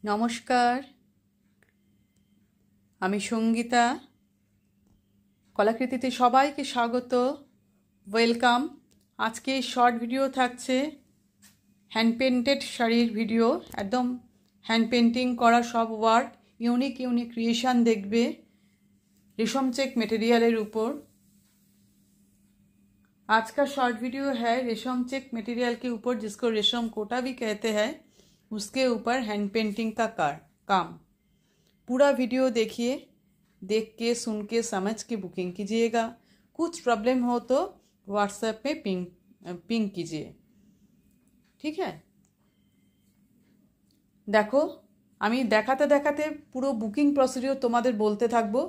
নমস্কার, আমি সঙ্গীতা। কলাকৃতিতে সবাইকে স্বাগত, ওয়েলকাম। আজকে শর্ট ভিডিও থাকছে হ্যান্ড পেন্টেড শাড়ির ভিডিও, একদম হ্যান্ড পেন্টিং করা সব ওয়ার্ক, यूनिक क्रिएशन देखबे रेशम चेक मटेरियल ऊपर। आज का शॉर्ट वीडियो है रेशम चेक मटेरियल के ऊपर, जिसको रेशम कोटा भी कहते हैं, उसके ऊपर हैंड पेंटिंग का काम। पूरा वीडियो देखिए, देख के सुन के समझ के बुकिंग कीजिएगा। कुछ प्रॉब्लम हो तो व्हाट्सएप पे पिंग कीजिए, ठीक है। देखो আমি দেখাতে দেখাতে পুরো বুকিং প্রসিডিওর তোমাদের বলতে থাকবো।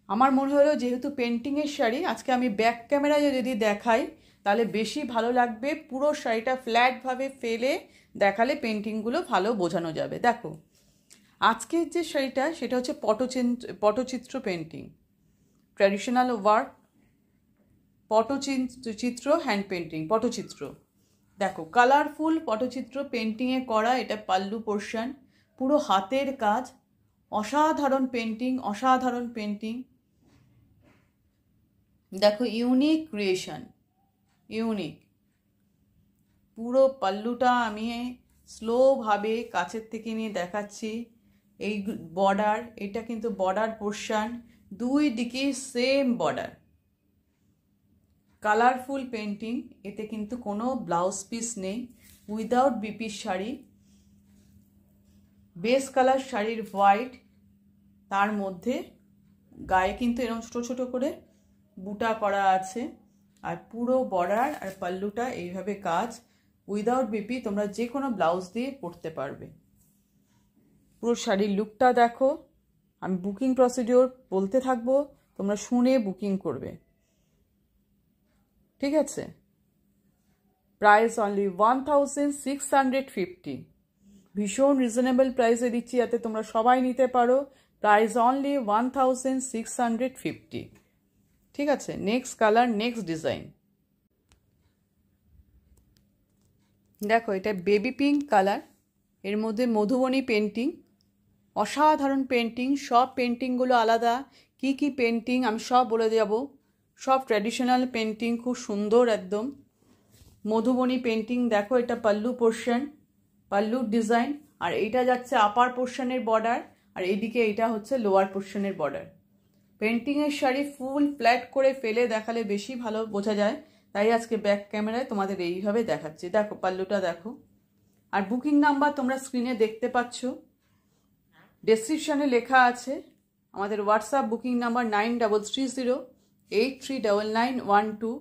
আমার মনে হলো যেহেতু পেন্টিংয়ের শাড়ি, আজকে আমি ব্যাক ক্যামেরায় যদি দেখাই তাহলে বেশি ভালো লাগবে। পুরো শাড়িটা ফ্ল্যাটভাবে ফেলে দেখালে পেন্টিংগুলো ভালো বোঝানো যাবে। দেখো আজকের যে শাড়িটা সেটা হচ্ছে Patachitra painting, traditional work, Patachitra hand painting, Patachitra. দেখো কালারফুল পটচিত্র পেন্টিংয়ে করা, এটা পাল্লু পোর্শন, পুরো হাতের কাজ, অসাধারণ পেন্টিং, অসাধারণ পেন্টিং। দেখো ইউনিক ক্রিয়েশন, ইউনিক। পুরো পাল্লুটা আমি স্লোভাবে কাছের থেকে নিয়ে দেখাচ্ছি। এই বর্ডার, এটা কিন্তু বর্ডার পোর্শন, দুই দিকে সেম বর্ডার। কালারফুল পেন্টিং, এতে কিন্তু কোনো ব্লাউজ পিস নেই, without BP sari. Base colour শাড়ির হোয়াইট, তার মধ্যে গায়ে কিন্তু এরকম ছোটো ছোটো করে বুটা করা আছে, আর পুরো বর্ডার আর পাল্লুটা এইভাবে কাজ। উইদাউট বিপি তোমরা যে কোনো ব্লাউজ দিয়ে পরতে পারবে। পুরো শাড়ির লুকটা দেখো। আমি বুকিং প্রসিডিওর বলতে থাকবো, তোমরা শুনে বুকিং করবে, ঠিক আছে। প্রাইস অনলি 1650, ভীষণ রিজনেবল প্রাইসে দিচ্ছি, যাতে তোমরা সবাই নিতে পারো। প্রাইস অনলি 1650, ঠিক আছে। Next colour, next design. দেখো এটা বেবি পিঙ্ক কালার, এর মধ্যে মধুবনী পেন্টিং, অসাধারণ পেন্টিং। সব পেন্টিংগুলো আলাদা, কি কি পেন্টিং আমি সব বলে যাব। সব ট্র্যাডিশনাল পেন্টিং, খুব সুন্দর একদম। মধুবনী পেন্টিং দেখো, এটা পাল্লু পোর্শন, পাল্লুর ডিজাইন, আর এইটা যাচ্ছে আপার পোর্শনের বর্ডার, আর এইদিকে এইটা হচ্ছে লোয়ার পোর্শনের বর্ডার। পেন্টিংয়ের শাড়ি ফুল ফ্ল্যাট করে ফেলে দেখালে বেশি ভালো বোঝা যায়, তাই আজকে ব্যাক ক্যামেরায় তোমাদের এইভাবে দেখাচ্ছি। দেখো পাল্লুটা দেখো। আর বুকিং নাম্বার তোমরা স্ক্রিনে দেখতে পাচ্ছ, ডেসক্রিপশনে লেখা আছে। আমাদের হোয়াটসঅ্যাপ বুকিং নাম্বার 9308399912।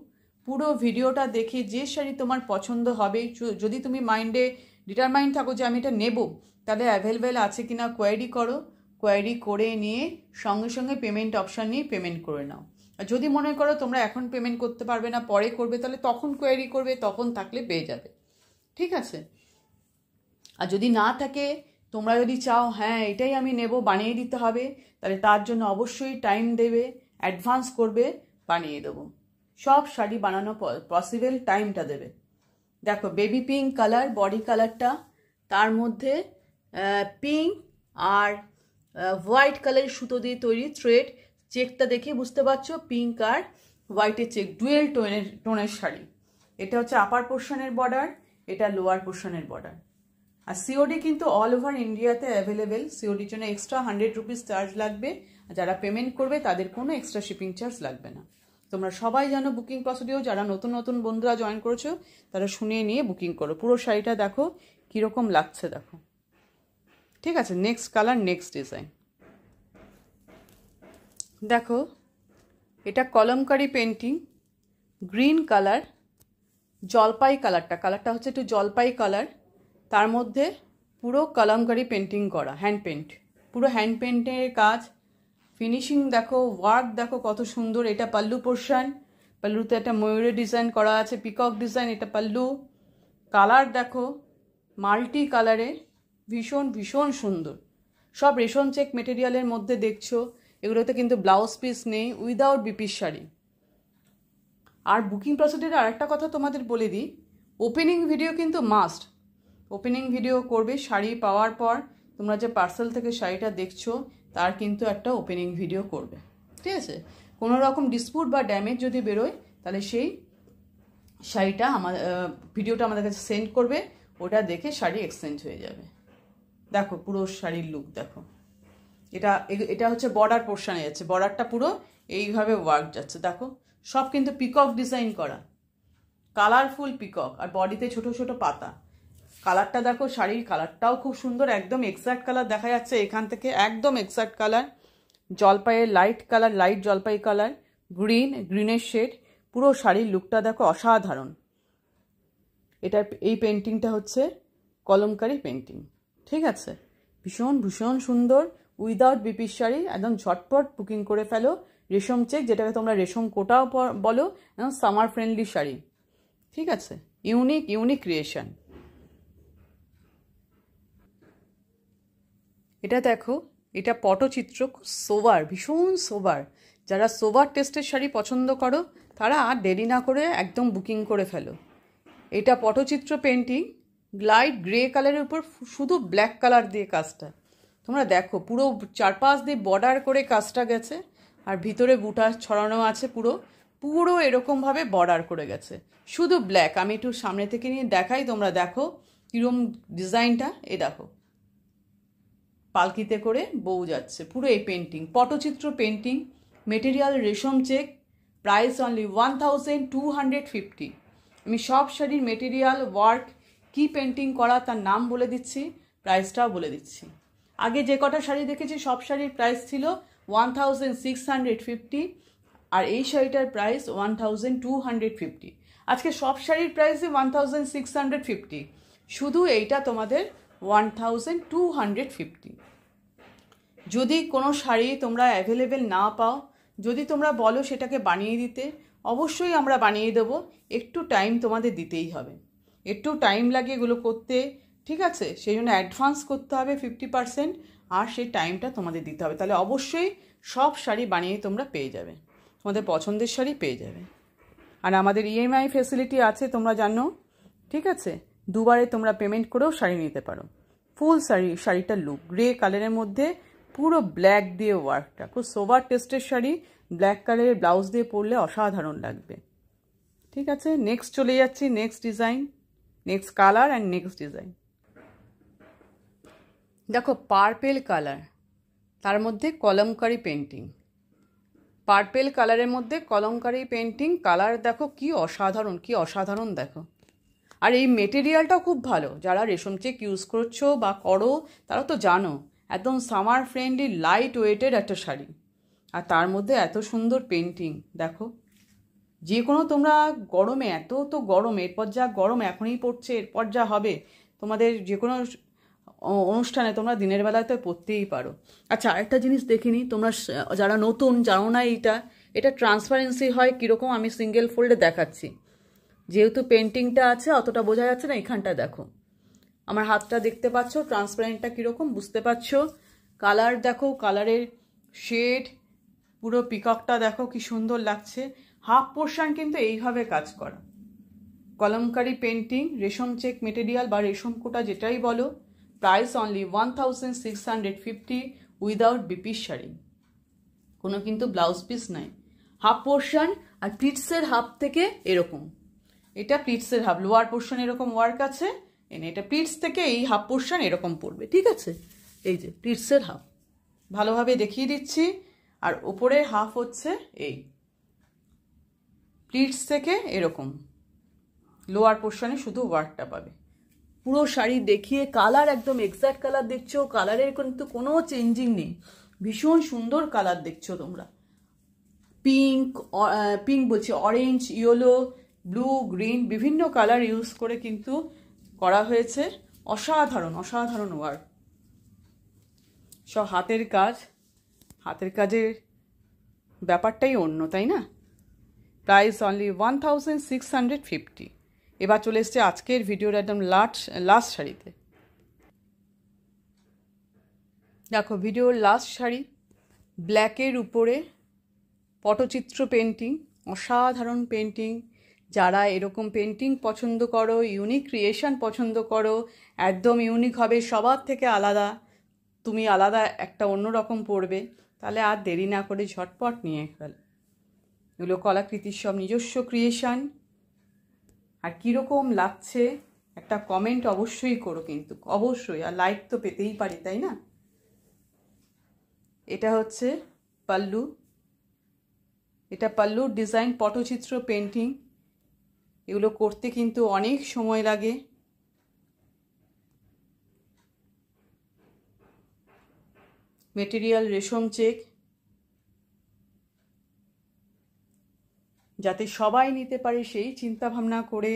পুরো ভিডিওটা দেখে যে শাড়ি তোমার পছন্দ হবে, যদি তুমি মাইন্ডে ডিটারমাইন্ড থাকো যে আমি এটা নেব, তাহলে অ্যাভেলেবেল আছে কিনা কোয়ারি করো। কোয়ারি করে নিয়ে সঙ্গে সঙ্গে পেমেন্ট অপশান নিয়ে পেমেন্ট করে নাও। আর যদি মনে করো তোমরা এখন পেমেন্ট করতে পারবে না, পরে করবে, তাহলে তখন কোয়ারি করবে, তখন থাকলে পেয়ে যাবে, ঠিক আছে। আর যদি না থাকে, তোমরা যদি চাও হ্যাঁ এটাই আমি নেব, বানিয়ে দিতে হবে, তাহলে তার জন্য অবশ্যই টাইম দেবে, অ্যাডভান্স করবে, বানিয়ে দেবো। সব শাড়ি বানানো পসিবল, টাইমটা দেবে। দেখো বেবি পিঙ্ক কালার, বডি কালারটা, তার মধ্যে পিঙ্ক আর হোয়াইট কালারের সুতো দিয়ে তৈরি থ্রেড। চেকটা দেখে বুঝতে পারছো, পিঙ্ক আর হোয়াইটের চেক, ডুয়েল টোনের শাড়ি। এটা হচ্ছে আপার পোর্শনের বর্ডার, এটা লোয়ার পোর্শনের বর্ডার। আর সিওডি কিন্তু অল ওভার ইন্ডিয়াতে অ্যাভেলেবেল। সিওডির জন্য এক্সট্রা 100 রুপিস চার্জ লাগবে, আর যারা পেমেন্ট করবে তাদের কোনো এক্সট্রা শিপিং চার্জ লাগবে না। তোমরা সবাই জানো বুকিং প্রসিডিওর, যারা নতুন নতুন বন্ধুরা জয়েন করেছো তারা শুনে নিয়ে বুকিং করো। পুরো শাড়িটা দেখো কীরকম লাগছে, দেখো, ঠিক আছে। Next colour, next design. দেখো এটা কলমকারি পেন্টিং, গ্রিন কালার, জলপাই কালারটা হচ্ছে একটু জলপাই কালার, তার মধ্যে পুরো কলমকারি পেন্টিং করা, হ্যান্ড পেন্ট, পুরো হ্যান্ড পেন্টের কাজ। ফিনিশিং দেখো, ওয়ার্ক দেখো কত সুন্দর। এটা পাল্লু পোর্শন, পাল্লুতে একটা ময়ূরের ডিজাইন করা আছে, পিকক ডিজাইন, এটা পাল্লু। কালার দেখো মাল্টি কালারে, ভীষণ ভীষণ সুন্দর। সব রেশম চেক মেটেরিয়ালের মধ্যে দেখছো, এগুলোতে কিন্তু ব্লাউজ পিস নেই, উইদাউট বিপির শাড়ি। আর বুকিং প্রসিডিওরে আরেকটা কথা তোমাদের বলে দিই, ওপেনিং ভিডিও কিন্তু মাস্ট। ওপেনিং ভিডিও করবে শাড়ি পাওয়ার পর, তোমরা যে পার্সেল থেকে শাড়িটা দেখছো তার কিন্তু একটা ওপেনিং ভিডিও করবে, ঠিক আছে? কোনো রকম ডিসপুট বা ড্যামেজ যদি বেরোয় তাহলে সেই শাড়িটা ভিডিওটা আমাদের কাছে সেন্ড করবে, ওটা দেখে শাড়ি এক্সচেঞ্জ হয়ে যাবে। দেখো পুরো শাড়ির লুক দেখো, এটা হচ্ছে বর্ডার পোর্শনে যাচ্ছে, বর্ডারটা পুরো এইভাবে ওয়ার্ক যাচ্ছে। দেখো সব কিন্তু পিকক ডিজাইন করা, কালারফুল পিকক, আর বডিতে ছোট ছোট পাতা। কালারটা দেখো, শাড়ির কালারটাও খুব সুন্দর, একদম এক্সাক্ট কালার দেখা যাচ্ছে এখান থেকে, একদম এক্সাক্ট কালার, জলপাইয়ের লাইট কালার, লাইট জলপাই কালার, গ্রিনের শেড। পুরো শাড়ির লুকটা দেখো অসাধারণ। এই পেন্টিংটা হচ্ছে কলমকারি পেন্টিং, ঠিক আছে? ভীষণ ভীষণ সুন্দর, উইদাউট বিপির শাড়ি, একদম ঝটপট বুকিং করে ফেলো। রেশম চেক, যেটাকে তোমরা রেশম কোটাও বলো, একদম সামার ফ্রেন্ডলি শাড়ি, ঠিক আছে? Unique creation. এটা দেখো, এটা পটচিত্র, সোবার, ভীষণ সোবার। যারা সোবার টেস্টের শাড়ি পছন্দ করো তারা আর দেরি না করে একদম বুকিং করে ফেলো। এটা পটচিত্র পেন্টিং, লাইট গ্রে কালারের উপর শুধু ব্ল্যাক কালার দিয়ে কাজটা। তোমরা দেখো পুরো চারপাশ দিয়ে বর্ডার করে কাজটা গেছে, আর ভিতরে বুটা ছড়ানো আছে, পুরো এরকমভাবে বর্ডার করে গেছে, শুধু ব্ল্যাক। আমি একটু সামনে থেকে নিয়ে দেখাই, তোমরা দেখো কীরকম ডিজাইনটা। এই দেখো পালকিতে করে বউ যাচ্ছে, পুরো এই পেন্টিং পটচিত্র পেন্টিং, মেটেরিয়াল রেশম চেক, প্রাইস অনলি 1250। আমি সব শাড়ির মেটেরিয়াল, ওয়ার্ক, কি পেন্টিং করা তার নাম বলে দিচ্ছি, প্রাইসটাও বলে দিচ্ছি। আগে যে কটা শাড়ি দেখেছি সব শাড়ির প্রাইস ছিল 1650, আর এই শাড়িটার প্রাইস 1250। আজকে সব শাড়ির প্রাইসই 1650, শুধু এইটা তোমাদের 1250। যদি কোনো শাড়ি তোমরা অ্যাভেলেবেল না পাও, যদি তোমরা বলো সেটাকে বানিয়ে দিতে, অবশ্যই আমরা বানিয়ে দেবো। একটু টাইম তোমাদের দিতেই হবে, একটু টাইম লাগে এগুলো করতে, ঠিক আছে? সেই জন্য অ্যাডভান্স করতে হবে 50%, আর সেই টাইমটা তোমাদের দিতে হবে। তাহলে অবশ্যই সব শাড়ি বানিয়ে তোমরা পেয়ে যাবে, তোমাদের পছন্দের শাড়ি পেয়ে যাবে। আর আমাদের ইএমআই ফেসিলিটি আছে, তোমরা জানো, ঠিক আছে? দুবারে তোমরা পেমেন্ট করেও শাড়ি নিতে পারো। ফুল শাড়িটার লুক গ্রে কালারের মধ্যে পুরো ব্ল্যাক দিয়ে ওয়ার্কটা, খুব সোবার টেস্টের শাড়ি, ব্ল্যাক কালারের ব্লাউজ দিয়ে পরলে অসাধারণ লাগবে, ঠিক আছে? নেক্সট চলে যাচ্ছি, next design, next colour and next design. দেখো পার্পেল কালার, তার মধ্যে কলমকারি পেন্টিং, পার্পেল কালারের মধ্যে কলমকারি পেন্টিং। কালার দেখো কি অসাধারণ, কি অসাধারণ দেখো। আর এই মেটেরিয়ালটাও খুব ভালো, যারা রেশম চেক ইউজ করছো বা করো তারা তো জানো, একদম সামার ফ্রেন্ডলি লাইট ওয়েটের একটা শাড়ি, আর তার মধ্যে এত সুন্দর পেন্টিং। দেখো যে কোনো তোমরা গরমে, এত তো গরম, এরপর যা গরম এখনই পড়ছে, এরপর যা হবে, তোমাদের যে কোনো অনুষ্ঠানে তোমরা দিনের বেলায় তো পরতেই পারো। আচ্ছা আরেকটা জিনিস দেখিনি, তোমরা যারা নতুন জানো না, এটা ট্রান্সপারেন্সি হয় কীরকম, আমি সিঙ্গেল ফোল্ডে দেখাচ্ছি। যেহেতু পেন্টিংটা আছে অতটা বোঝা যাচ্ছে না, এখানটা দেখো, আমার হাতটা দেখতে পাচ্ছ, ট্রান্সপারেন্টটা কীরকম বুঝতে পারছো। কালার দেখো, কালারের শেড, পুরো পিককটা দেখো কি সুন্দর লাগছে। হাফ পোর্শন কিন্তু এইভাবে কাজ করা, কলমকারি পেন্টিং, রেশম চেক মেটেরিয়াল বা রেশম কোটা যেটাই বলো। Price only 1650 without BP sari, কোনো কিন্তু ব্লাউজ পিস নাই। হাফ পোর্শন, আর প্লিটসের হাফ থেকে এরকম, এটা প্লিটসের হাফ, লোয়ার পোর্শন এরকম ওয়ার্ক আছে, এটা প্লিটস থেকে এই হাফ পোর্শন এরকম পড়বে, ঠিক আছে? এই যে প্লিটসের হাফ, ভালোভাবে দেখিয়ে দিচ্ছি। আর উপরের হাফ হচ্ছে এই প্লিটস থেকে এরকম, লোয়ার পোর্শনে শুধু ওয়ার্কটা পাবে। পুরো শাড়ি দেখিয়ে কালার একদম এক্সাক্ট কালার দেখছো, কালারের কিন্তু কোনো চেঞ্জিং নেই, ভীষণ সুন্দর কালার দেখছো তোমরা। পিঙ্ক বলছি, অরেঞ্জ, ইয়েলো, ব্লু, গ্রিন, বিভিন্ন কালার ইউজ করে কিন্তু করা হয়েছে। অসাধারণ অসাধারণ ওয়ার্ক, সব হাতের কাজ, হাতের কাজের ব্যাপারটাই অন্য, তাই না? Price only 1650। এবার চলে এসছে আজকের ভিডিওর একদম লাস্ট শাড়িতে। দেখো ভিডিওর লাস্ট শাড়ি, ব্ল্যাকের উপরে পটচিত্র পেন্টিং, অসাধারণ পেন্টিং। যারা এরকম পেন্টিং পছন্দ করো, ইউনিক ক্রিয়েশন পছন্দ করো, একদম ইউনিক হবে, সবার থেকে আলাদা, তুমি আলাদা একটা অন্য রকম পরবে, তাহলে আর দেরি না করে ঝটপট নিয়ে ফেল। এগুলো কলাকৃতির সব নিজস্ব ক্রিয়েশন। আর কীরকম লাগছে একটা কমেন্ট অবশ্যই করো, কিন্তু অবশ্যই। আর লাইক তো পেতেই পারি, তাই না? এটা হচ্ছে পাল্লু, এটা পাল্লুর ডিজাইন, পটচিত্র পেন্টিং। এগুলো করতে কিন্তু অনেক সময় লাগে। মেটেরিয়াল রেশম চেক, যাতে সবাই নিতে পারে সেই চিন্তা ভাবনা করে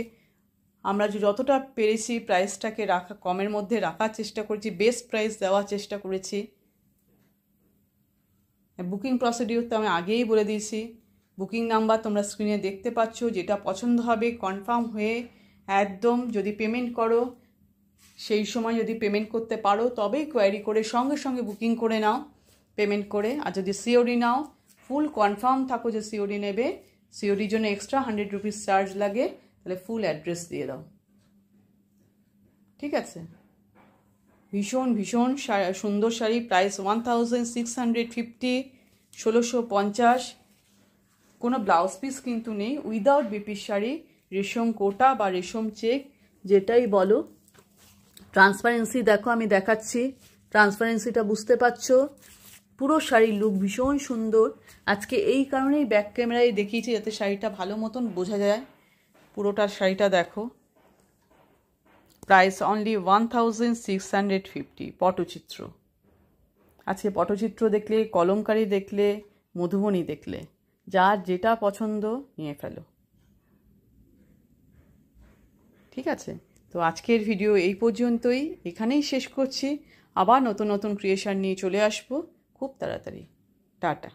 আমরা যতটা পেরেছি প্রাইসটাকে রাখা কমের মধ্যে রাখার চেষ্টা করেছি, বেস্ট প্রাইস দেওয়ার চেষ্টা করেছি। বুকিং প্রসিডিউর তো আমি আগেই বলে দিয়েছি। বুকিং নাম্বার তোমরা স্ক্রিনে দেখতে পাচ্ছ। যেটা পছন্দ হবে কনফার্ম হয়ে একদম যদি পেমেন্ট করো, সেই সময় যদি পেমেন্ট করতে পারো তবেই কোয়ারি করে সঙ্গে সঙ্গে বুকিং করে নাও পেমেন্ট করে। আর যদি সিওডি নাও, ফুল কনফার্ম থাকো যে সিওডি নেবে, সিওডির জন্য এক্সট্রা 100 রুপিস চার্জ লাগে, তাহলে ফুল অ্যাড্রেস দিয়ে দাও। ঠিক আছে? ভীষণ ভীষণ সুন্দর শাড়ি। প্রাইস 1650, 1650। কোনো ব্লাউজ পিস কিন্তু নেই, উইদাউট বিপির শাড়ি। রেশম কোটা বা রেশম চেক যেটাই বলো। ট্রান্সপারেন্সি দেখো, আমি দেখাচ্ছি, ট্রান্সপারেন্সিটা বুঝতে পারছো। পুরো শাড়ির লুক ভীষণ সুন্দর। আজকে এই কারণেই ব্যাক ক্যামেরায় দেখিয়েছি, যাতে শাড়িটা ভালো মতন বোঝা যায়। পুরোটা শাড়িটা দেখো। Price only 1650। পটচিত্র। আজকে পটচিত্র দেখলে, কলমকারি দেখলে, মধুবনী দেখলে, যার যেটা পছন্দ নিয়ে ফেলো। ঠিক আছে? তো আজকের ভিডিও এই পর্যন্তই, এখানেই শেষ করছি। আবার নতুন নতুন ক্রিয়েশন নিয়ে চলে আসবো খুব তাড়াতাড়ি। টাটা।